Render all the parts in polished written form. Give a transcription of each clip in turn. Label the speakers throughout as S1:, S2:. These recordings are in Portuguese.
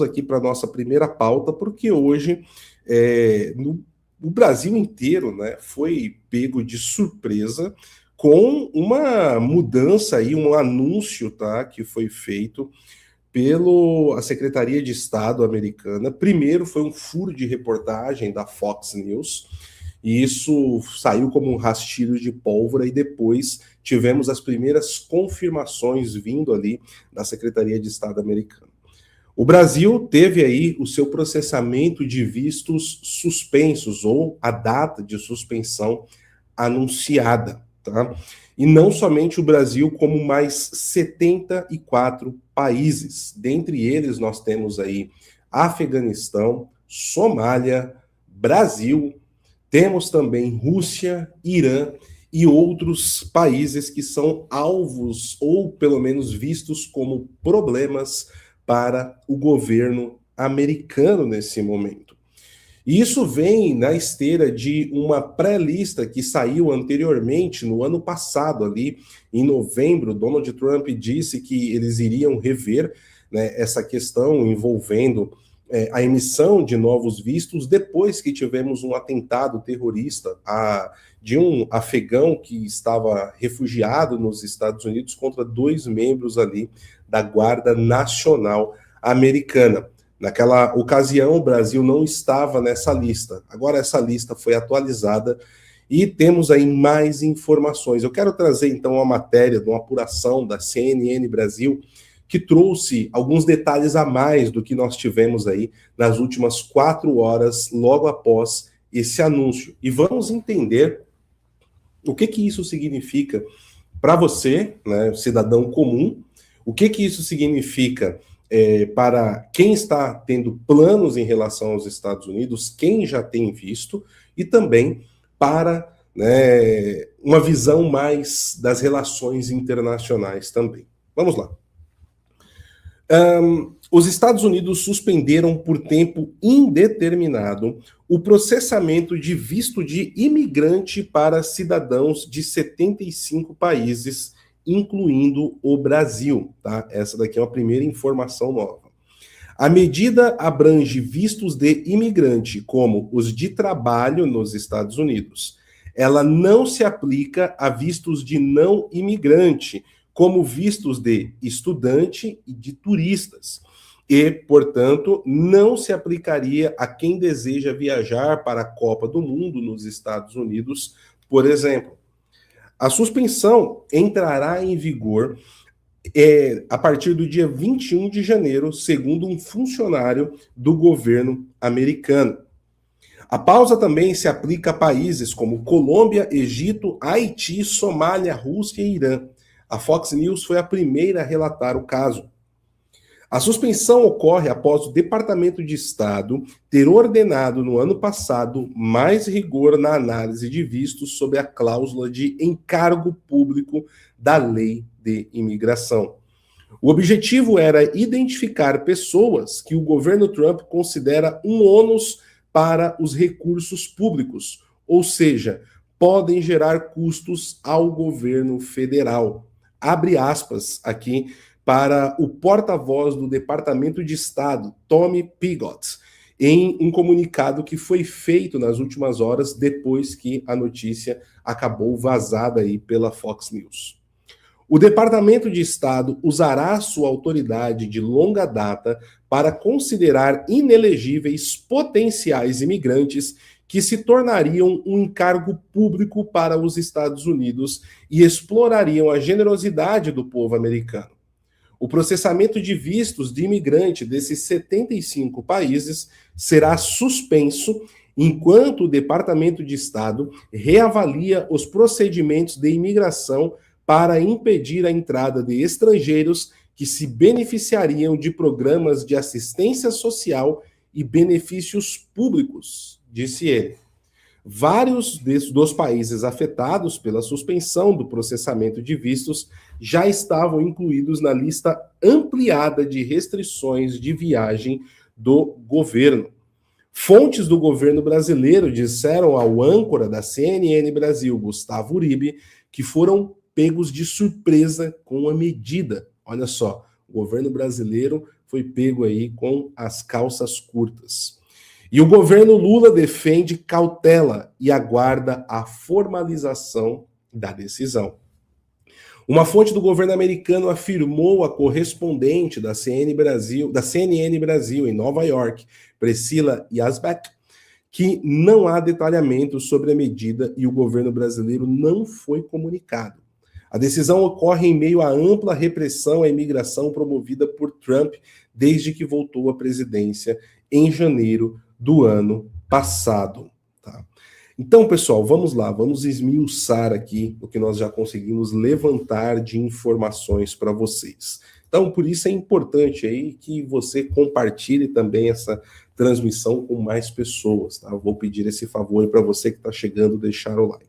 S1: aqui para a nossa primeira pauta, porque hoje o Brasil inteiro, né, foi pego de surpresa com uma mudança aí, um anúncio, tá, que foi feito pela Secretaria de Estado americana. Primeiro foi um furo de reportagem da Fox News, e isso saiu como um rastilho de pólvora, e depois tivemos as primeiras confirmações vindo ali da Secretaria de Estado americana. O Brasil teve aí o seu processamento de vistos suspensos, ou a data de suspensão anunciada, tá? E não somente o Brasil, como mais 74 países. Dentre eles, nós temos aí Afeganistão, Somália, Brasil, temos também Rússia, Irã e outros países que são alvos, ou pelo menos vistos como problemas para o governo americano nesse momento. E isso vem na esteira de uma pré-lista que saiu anteriormente, no ano passado, ali em novembro. Donald Trump disse que eles iriam rever, né, essa questão envolvendo a emissão de novos vistos, depois que tivemos um atentado terrorista de um afegão que estava refugiado nos Estados Unidos contra 2 membros ali da Guarda Nacional Americana. Naquela ocasião, o Brasil não estava nessa lista. Agora essa lista foi atualizada e temos aí mais informações. Eu quero trazer então uma matéria de uma apuração da CNN Brasil, que trouxe alguns detalhes a mais do que nós tivemos aí nas últimas 4 horas, logo após esse anúncio. E vamos entender o que isso significa para você, né, cidadão comum, o que isso significa para quem está tendo planos em relação aos Estados Unidos, quem já tem visto, e também para, né, uma visão mais das relações internacionais também. Vamos lá. Os Estados Unidos suspenderam por tempo indeterminado o processamento de visto de imigrante para cidadãos de 75 países, incluindo o Brasil, tá? Essa daqui é uma primeira informação nova. A medida abrange vistos de imigrante, como os de trabalho nos Estados Unidos. Ela não se aplica a vistos de não imigrante, como vistos de estudante e de turistas. E, portanto, não se aplicaria a quem deseja viajar para a Copa do Mundo nos Estados Unidos, por exemplo. A suspensão entrará em vigor a partir do dia 21 de janeiro, segundo um funcionário do governo americano. A pausa também se aplica a países como Colômbia, Egito, Haiti, Somália, Rússia e Irã. A Fox News foi a primeira a relatar o caso. A suspensão ocorre após o Departamento de Estado ter ordenado no ano passado mais rigor na análise de vistos sob a cláusula de encargo público da Lei de Imigração. O objetivo era identificar pessoas que o governo Trump considera um ônus para os recursos públicos, ou seja, podem gerar custos ao governo federal. Abre aspas aqui para o porta-voz do Departamento de Estado, Tommy Pigott, em um comunicado que foi feito nas últimas horas, depois que a notícia acabou vazada aí pela Fox News. O Departamento de Estado usará sua autoridade de longa data para considerar inelegíveis potenciais imigrantes que se tornariam um encargo público para os Estados Unidos e explorariam a generosidade do povo americano. O processamento de vistos de imigrante desses 75 países será suspenso enquanto o Departamento de Estado reavalia os procedimentos de imigração para impedir a entrada de estrangeiros que se beneficiariam de programas de assistência social e benefícios públicos, disse ele. Vários dos países afetados pela suspensão do processamento de vistos já estavam incluídos na lista ampliada de restrições de viagem do governo. Fontes do governo brasileiro disseram ao âncora da CNN Brasil, Gustavo Uribe, que foram pegos de surpresa com a medida. Olha só, o governo brasileiro foi pego aí com as calças curtas. E o governo Lula defende cautela e aguarda a formalização da decisão. Uma fonte do governo americano afirmou à correspondente da CNN Brasil em Nova York, Priscila Yazbek, que não há detalhamentos sobre a medida e o governo brasileiro não foi comunicado. A decisão ocorre em meio à ampla repressão à imigração promovida por Trump desde que voltou à presidência em janeiro do ano passado. Tá? Então, pessoal, vamos lá, vamos esmiuçar aqui o que nós já conseguimos levantar de informações para vocês. Então, por isso é importante aí que você compartilhe também essa transmissão com mais pessoas, tá? Eu vou pedir esse favor para você que está chegando, deixar o like.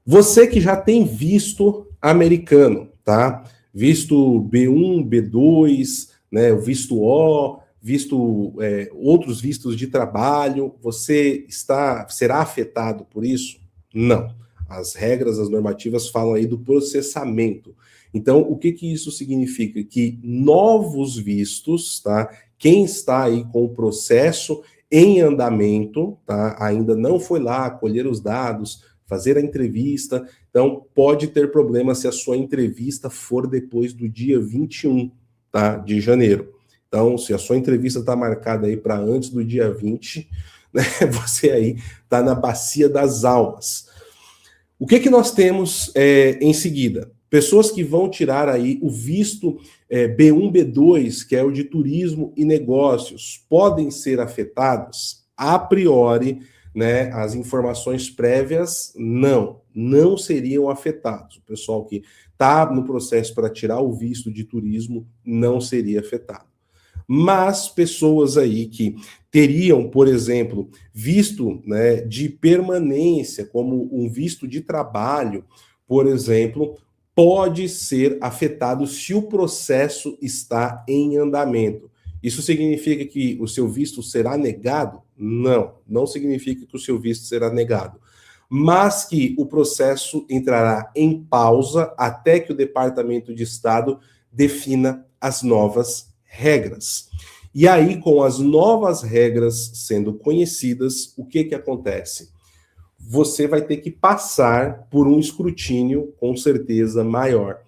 S1: Você que já tem visto americano, tá? Visto B1, B2, né? O visto O, outros vistos de trabalho, você será afetado por isso? Não. As regras, as normativas falam aí do processamento. Então, o que isso significa? Que novos vistos, tá? Quem está aí com o processo em andamento, tá? Ainda não foi lá colher os dados, fazer a entrevista, então pode ter problema se a sua entrevista for depois do dia 21, tá? De janeiro. Então, se a sua entrevista está marcada aí para antes do dia 20, né, você aí está na bacia das almas. O que nós temos em seguida? Pessoas que vão tirar aí o visto B1, B2, que é o de turismo e negócios, podem ser afetados? A priori, né, as informações prévias, não seriam afetados. O pessoal que está no processo para tirar o visto de turismo não seria afetado. Mas pessoas aí que teriam, por exemplo, visto, né, de permanência, como um visto de trabalho, por exemplo, pode ser afetado se o processo está em andamento. Isso significa que o seu visto será negado? Não significa que o seu visto será negado. Mas que o processo entrará em pausa até que o Departamento de Estado defina as novas regras. E aí, com as novas regras sendo conhecidas, o que acontece? Você vai ter que passar por um escrutínio, com certeza, maior.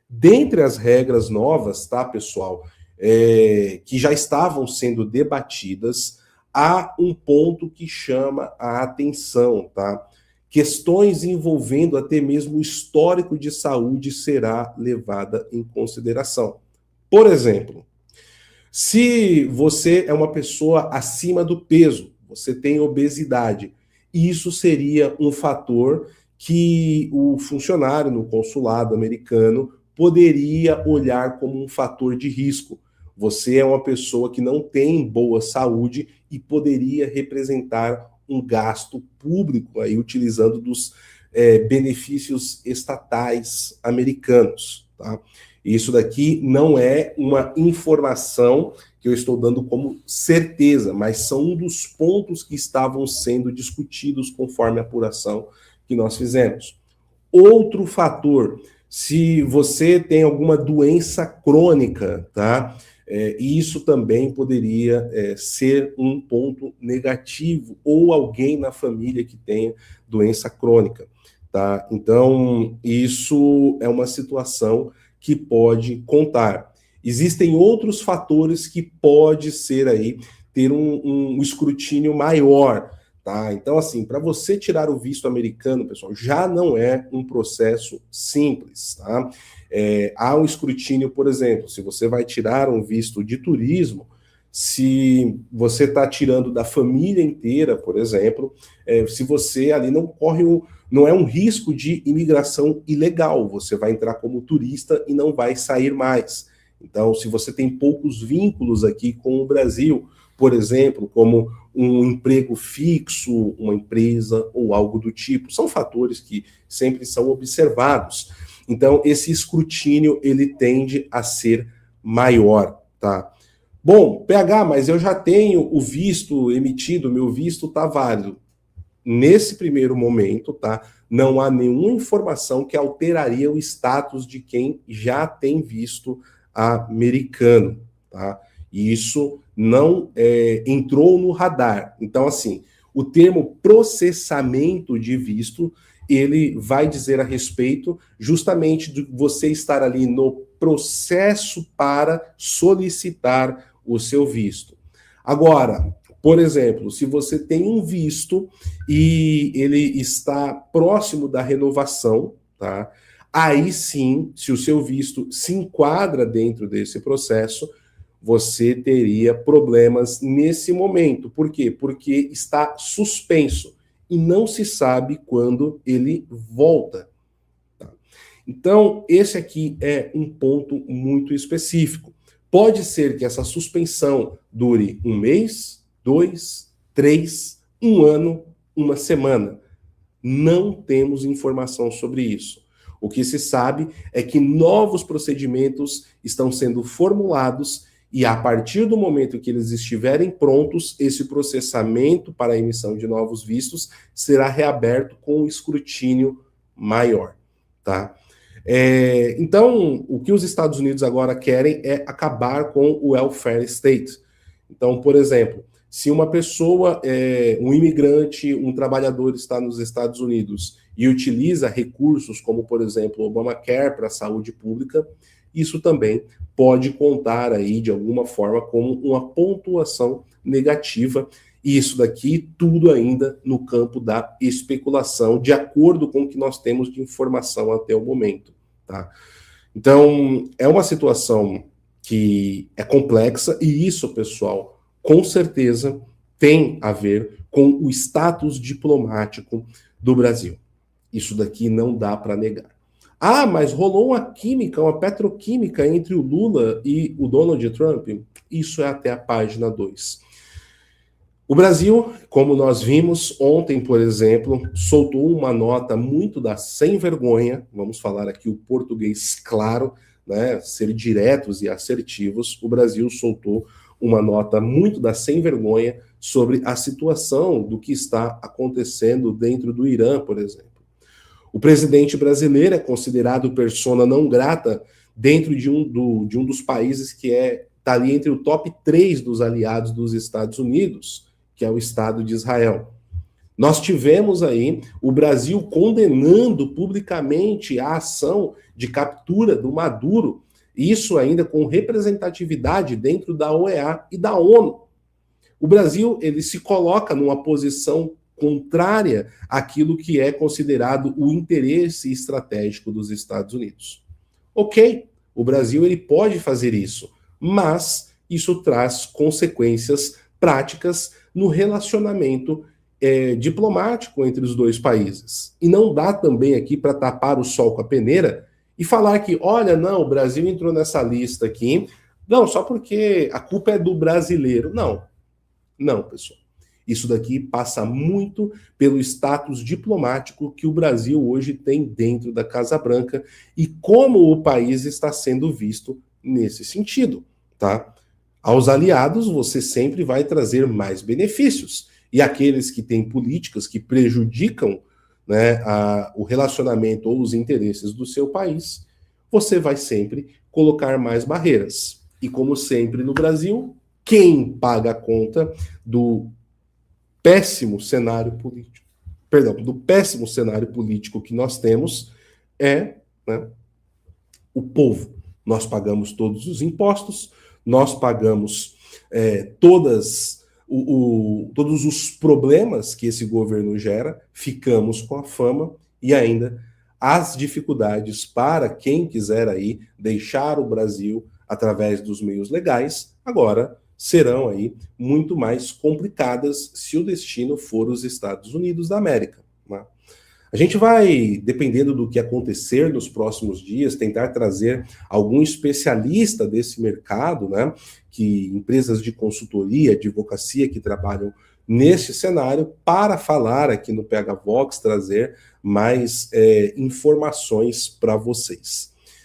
S1: Dentre as regras novas, tá, pessoal, que já estavam sendo debatidas, há um ponto que chama a atenção, tá? Questões envolvendo até mesmo o histórico de saúde será levada em consideração. Por exemplo, se você é uma pessoa acima do peso, você tem obesidade, isso seria um fator que o funcionário no consulado americano poderia olhar como um fator de risco. Você é uma pessoa que não tem boa saúde e poderia representar um gasto público aí utilizando dos benefícios estatais americanos, tá? Isso daqui não é uma informação que eu estou dando como certeza, mas são um dos pontos que estavam sendo discutidos conforme a apuração que nós fizemos. Outro fator, se você tem alguma doença crônica, tá? Isso também poderia ser um ponto negativo, ou alguém na família que tenha doença crônica, tá? Então, isso é uma situação que pode contar. Existem outros fatores que pode ser aí, ter um escrutínio maior, tá? Então, assim, para você tirar o visto americano, pessoal, já não é um processo simples, tá? Há um escrutínio, por exemplo, se você vai tirar um visto de turismo, se você está tirando da família inteira, por exemplo, se você ali não é um risco de imigração ilegal, você vai entrar como turista e não vai sair mais. Então, se você tem poucos vínculos aqui com o Brasil, por exemplo, como um emprego fixo, uma empresa ou algo do tipo, são fatores que sempre são observados. Então, esse escrutínio, ele tende a ser maior, tá? Bom, PH, mas eu já tenho o visto emitido, meu visto está válido. Nesse primeiro momento, tá? Não há nenhuma informação que alteraria o status de quem já tem visto americano, tá? E isso não entrou no radar. Então, assim, o termo processamento de visto, ele vai dizer a respeito justamente de você estar ali no processo para solicitar o seu visto. Agora, por exemplo, se você tem um visto e ele está próximo da renovação, tá? Aí sim, se o seu visto se enquadra dentro desse processo, você teria problemas nesse momento. Por quê? Porque está suspenso e não se sabe quando ele volta. Tá? Então, esse aqui é um ponto muito específico. Pode ser que essa suspensão dure um mês, 2, 3, um ano, uma semana. Não temos informação sobre isso. O que se sabe é que novos procedimentos estão sendo formulados e a partir do momento que eles estiverem prontos, esse processamento para a emissão de novos vistos será reaberto com um escrutínio maior, tá? Então, o que os Estados Unidos agora querem é acabar com o welfare state. Então, por exemplo, se uma pessoa, um imigrante, um trabalhador está nos Estados Unidos e utiliza recursos como, por exemplo, o Obamacare para a saúde pública, isso também pode contar aí, de alguma forma, como uma pontuação negativa. E isso daqui, tudo ainda no campo da especulação, de acordo com o que nós temos de informação até o momento. Tá? Então, é uma situação que é complexa, e isso, pessoal, com certeza tem a ver com o status diplomático do Brasil. Isso daqui não dá para negar. Ah, mas rolou uma química, uma petroquímica entre o Lula e o Donald Trump? Isso é até a página 2. O Brasil, como nós vimos ontem, por exemplo, soltou uma nota muito da sem vergonha, vamos falar aqui o português claro, né, ser diretos e assertivos. O Brasil soltou uma nota muito da sem vergonha sobre a situação do que está acontecendo dentro do Irã, por exemplo. O presidente brasileiro é considerado persona não grata dentro de um dos países que está ali entre o top 3 dos aliados dos Estados Unidos, que é o Estado de Israel. Nós tivemos aí o Brasil condenando publicamente a ação de captura do Maduro, isso ainda com representatividade dentro da OEA e da ONU. O Brasil, ele se coloca numa posição contrária àquilo que é considerado o interesse estratégico dos Estados Unidos. Ok, o Brasil ele pode fazer isso, mas isso traz consequências práticas no relacionamento diplomático entre os dois países. E não dá também aqui para tapar o sol com a peneira e falar que, olha, não, o Brasil entrou nessa lista aqui, não, só porque a culpa é do brasileiro. Não, não, pessoal. Isso daqui passa muito pelo status diplomático que o Brasil hoje tem dentro da Casa Branca e como o país está sendo visto nesse sentido, tá? Aos aliados, você sempre vai trazer mais benefícios. E aqueles que têm políticas que prejudicam, né, o relacionamento ou os interesses do seu país, você vai sempre colocar mais barreiras. E como sempre no Brasil, quem paga a conta do péssimo cenário político, do péssimo cenário político que nós temos é, né, o povo. Nós pagamos todos os impostos, nós pagamos todos os problemas que esse governo gera, ficamos com a fama e ainda as dificuldades para quem quiser aí deixar o Brasil através dos meios legais, agora serão aí muito mais complicadas se o destino for os Estados Unidos da América. Né? A gente vai, dependendo do que acontecer nos próximos dias, tentar trazer algum especialista desse mercado, né? Que empresas de consultoria, advocacia que trabalham nesse cenário, para falar aqui no PH Vox, trazer mais informações para vocês.